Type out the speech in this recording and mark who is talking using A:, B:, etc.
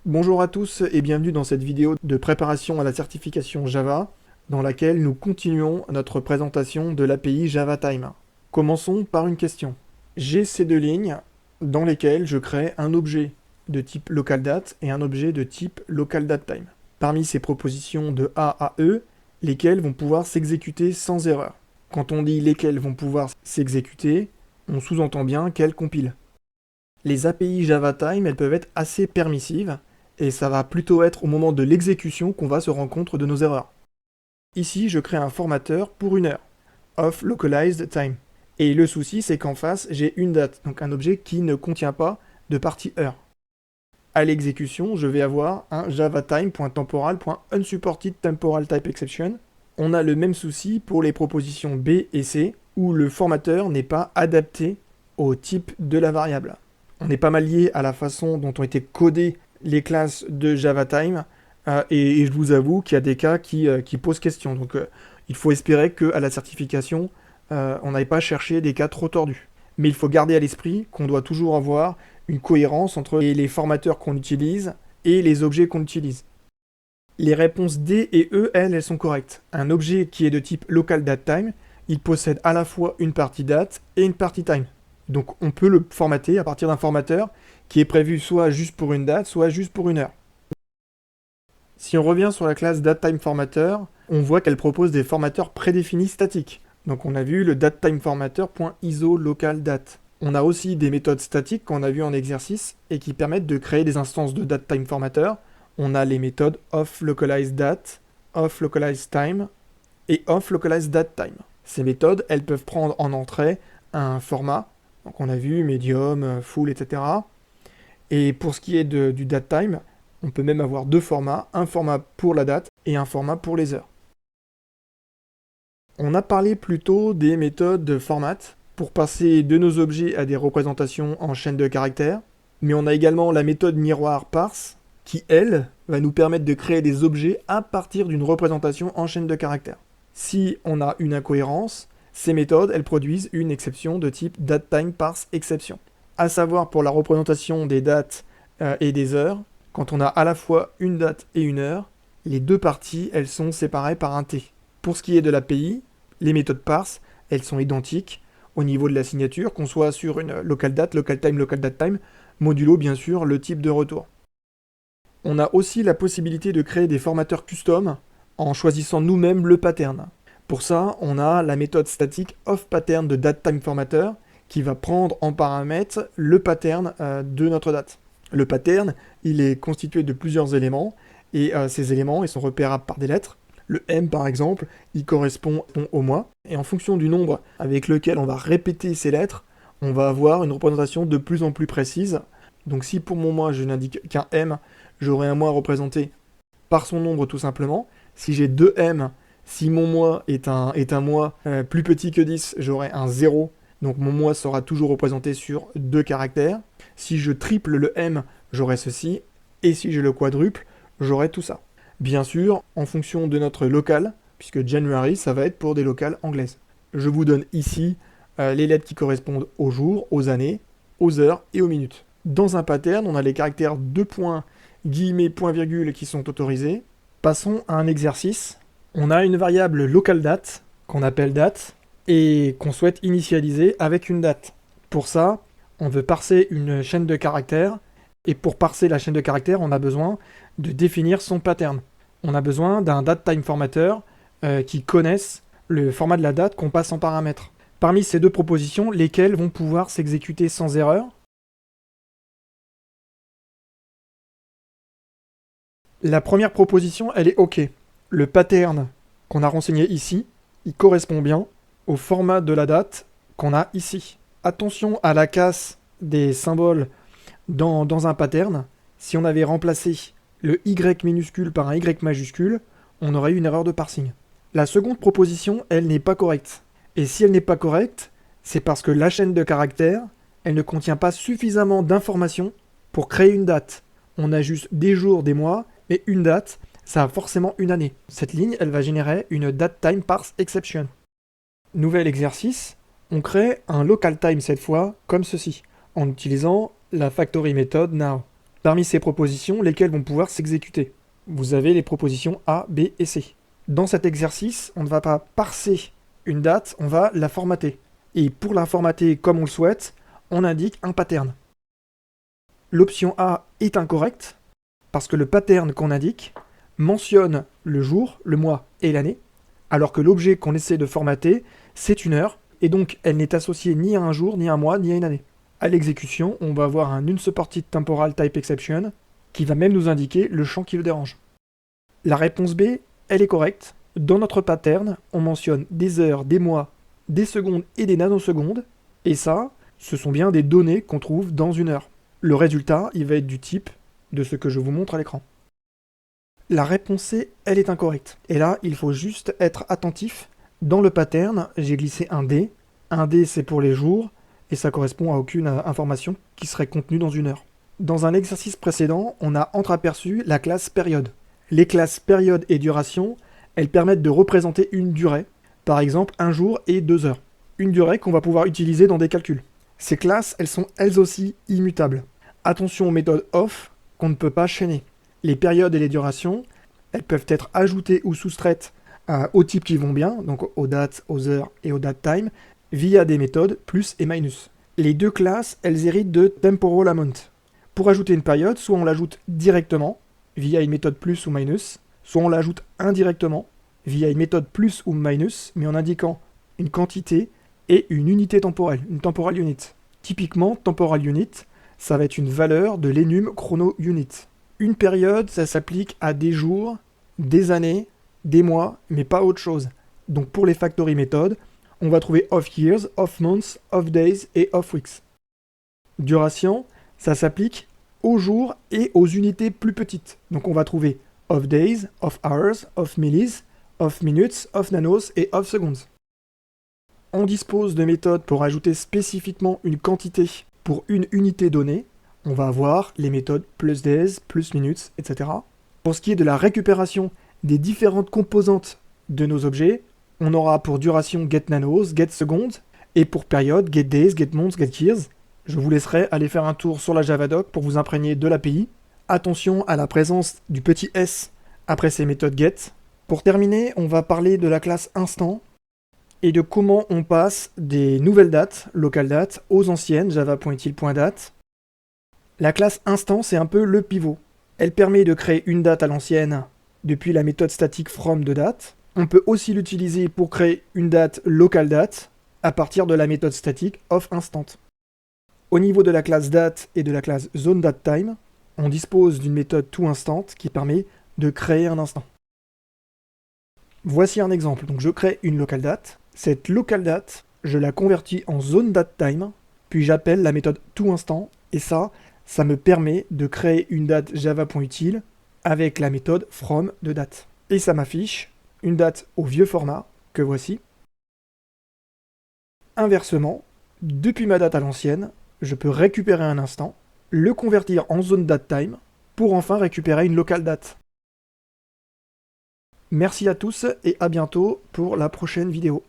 A: Bonjour à tous et bienvenue dans cette vidéo de préparation à la certification Java, dans laquelle nous continuons notre présentation de l'API JavaTime. Commençons par une question. J'ai ces deux lignes dans lesquelles je crée un objet de type localDate et un objet de type localDateTime. Parmi ces propositions de A à E, lesquelles vont pouvoir s'exécuter sans erreur. Quand on dit lesquelles vont pouvoir s'exécuter, on sous-entend bien qu'elles compilent. Les API JavaTime, elles peuvent être assez permissives, et ça va plutôt être au moment de l'exécution qu'on va se rendre compte de nos erreurs. Ici, je crée un formateur pour une heure, of localized time. Et le souci, c'est qu'en face, j'ai une date, donc un objet qui ne contient pas de partie heure. À l'exécution, je vais avoir un javatime.temporal.unsupported-temporal-type-exception. On a le même souci pour les propositions B et C, où le formateur n'est pas adapté au type de la variable. On est pas mal lié à la façon dont ont été codées les classes de JavaTime, et je vous avoue qu'il y a des cas qui posent question. Donc il faut espérer qu'à la certification, on n'aille pas chercher des cas trop tordus. Mais il faut garder à l'esprit qu'on doit toujours avoir une cohérence entre les formateurs qu'on utilise et les objets qu'on utilise. Les réponses D et E, elles sont correctes. Un objet qui est de type localDateTime, il possède à la fois une partie date et une partie time. Donc on peut le formater à partir d'un formateur qui est prévu soit juste pour une date, soit juste pour une heure. Si on revient sur la classe DateTimeFormatter, on voit qu'elle propose des formateurs prédéfinis statiques. Donc on a vu le DateTimeFormatter.isoLocalDate. On a aussi des méthodes statiques qu'on a vues en exercice et qui permettent de créer des instances de DateTimeFormatter. On a les méthodes ofLocalizedDate, ofLocalizedTime et ofLocalizedDateTime. Ces méthodes, elles peuvent prendre en entrée un format. Donc on a vu medium, full, etc. Et pour ce qui est du datetime, on peut même avoir deux formats, un format pour la date et un format pour les heures. On a parlé plutôt des méthodes de format pour passer de nos objets à des représentations en chaîne de caractères, mais on a également la méthode miroir parse qui, elle, va nous permettre de créer des objets à partir d'une représentation en chaîne de caractères. Si on a une incohérence, ces méthodes, elles produisent une exception de type DateTimeParseException. À savoir pour la représentation des dates et des heures, quand on a à la fois une date et une heure, les deux parties, elles sont séparées par un T. Pour ce qui est de l'API, les méthodes parse, elles sont identiques au niveau de la signature, qu'on soit sur une localDate, localTime, localDateTime, modulo bien sûr le type de retour. On a aussi la possibilité de créer des formateurs custom en choisissant nous-mêmes le pattern. Pour ça, on a la méthode statique ofPattern de DateTimeFormatter qui va prendre en paramètre le pattern de notre date. Le pattern, il est constitué de plusieurs éléments, et ces éléments, ils sont repérables par des lettres. Le M, par exemple, il correspond au mois, et en fonction du nombre avec lequel on va répéter ces lettres, on va avoir une représentation de plus en plus précise. Donc si pour mon mois, je n'indique qu'un M, j'aurai un mois représenté par son nombre tout simplement. Si j'ai deux M, si mon mois est un mois plus petit que 10, j'aurai un 0. Donc mon mois sera toujours représenté sur deux caractères. Si je triple le M, j'aurai ceci. Et si je le quadruple, j'aurai tout ça. Bien sûr, en fonction de notre local, puisque January, ça va être pour des locales anglaises. Je vous donne ici les lettres qui correspondent aux jours, aux années, aux heures et aux minutes. Dans un pattern, on a les caractères 2 points, guillemets, point virgule qui sont autorisés. Passons à un exercice. On a une variable localDate, qu'on appelle date, et qu'on souhaite initialiser avec une date. Pour ça, on veut parser une chaîne de caractères, et pour parser la chaîne de caractères, on a besoin de définir son pattern. On a besoin d'un DateTimeFormatter qui connaisse le format de la date qu'on passe en paramètre. Parmi ces deux propositions, lesquelles vont pouvoir s'exécuter sans erreur? La première proposition, elle est OK. Le pattern qu'on a renseigné ici, il correspond bien au format de la date qu'on a ici. Attention à la casse des symboles dans un pattern. Si on avait remplacé le Y minuscule par un Y majuscule, on aurait eu une erreur de parsing. La seconde proposition, elle n'est pas correcte. Et si elle n'est pas correcte, c'est parce que la chaîne de caractères, elle ne contient pas suffisamment d'informations pour créer une date. On a juste des jours, des mois, et une date, ça a forcément une année. Cette ligne, elle va générer une DateTimeParseException. Nouvel exercice, on crée un localTime cette fois, comme ceci, en utilisant la factory method now. Parmi ces propositions, lesquelles vont pouvoir s'exécuter? Vous avez les propositions A, B et C. Dans cet exercice, on ne va pas parser une date, on va la formater. Et pour la formater comme on le souhaite, on indique un pattern. L'option A est incorrecte, parce que le pattern qu'on indique mentionne le jour, le mois et l'année, alors que l'objet qu'on essaie de formater, c'est une heure, et donc elle n'est associée ni à un jour, ni à un mois, ni à une année. À l'exécution, on va avoir un unsupported temporal type exception, qui va même nous indiquer le champ qui le dérange. La réponse B, elle est correcte. Dans notre pattern, on mentionne des heures, des mois, des secondes et des nanosecondes, et ça, ce sont bien des données qu'on trouve dans une heure. Le résultat, il va être du type de ce que je vous montre à l'écran. La réponse C, elle est incorrecte. Et là, il faut juste être attentif. Dans le pattern, j'ai glissé un D. Un D, c'est pour les jours, et ça correspond à aucune information qui serait contenue dans une heure. Dans un exercice précédent, on a entreaperçu la classe période. Les classes période et duration, elles permettent de représenter une durée, par exemple 1 jour et 2 heures. Une durée qu'on va pouvoir utiliser dans des calculs. Ces classes, elles sont elles aussi immutables. Attention aux méthodes off qu'on ne peut pas chaîner. Les périodes et les durations, elles peuvent être ajoutées ou soustraites aux types qui vont bien, donc aux dates, aux heures et aux datetime, via des méthodes plus et minus. Les deux classes, elles héritent de temporal amount. Pour ajouter une période, soit on l'ajoute directement, via une méthode plus ou minus, soit on l'ajoute indirectement, via une méthode plus ou minus, mais en indiquant une quantité et une unité temporelle, une temporal unit. Typiquement, temporal unit, ça va être une valeur de l'enum chrono unit. Une période, ça s'applique à des jours, des années, des mois, mais pas autre chose. Donc pour les factory méthodes, on va trouver off years, off months, off days et off weeks. Duration, ça s'applique aux jours et aux unités plus petites. Donc on va trouver off days, off hours, off millis, off minutes, off nanos et off seconds. On dispose de méthodes pour ajouter spécifiquement une quantité pour une unité donnée. On va avoir les méthodes plus days, plus minutes, etc. Pour ce qui est de la récupération des différentes composantes de nos objets, on aura pour duration get nanos, get seconds, et pour période get days, get months, get years. Je vous laisserai aller faire un tour sur la Javadoc pour vous imprégner de l'API. Attention à la présence du petit s après ces méthodes get. Pour terminer, on va parler de la classe instant et de comment on passe des nouvelles dates, local date, aux anciennes java.util.date. La classe instant, c'est un peu le pivot. Elle permet de créer une date à l'ancienne depuis la méthode statique from de date. On peut aussi l'utiliser pour créer une date local date à partir de la méthode statique of instant. Au niveau de la classe date et de la classe zoneDateTime, on dispose d'une méthode toInstant qui permet de créer un instant. Voici un exemple. Donc je crée une local date. Cette local date, je la convertis en zoneDateTime, puis j'appelle la méthode toInstant, et ça me permet de créer une date java.util avec la méthode from de date. Et ça m'affiche une date au vieux format, que voici. Inversement, depuis ma date à l'ancienne, je peux récupérer un instant, le convertir en zoneDateTime, pour enfin récupérer une local date. Merci à tous et à bientôt pour la prochaine vidéo.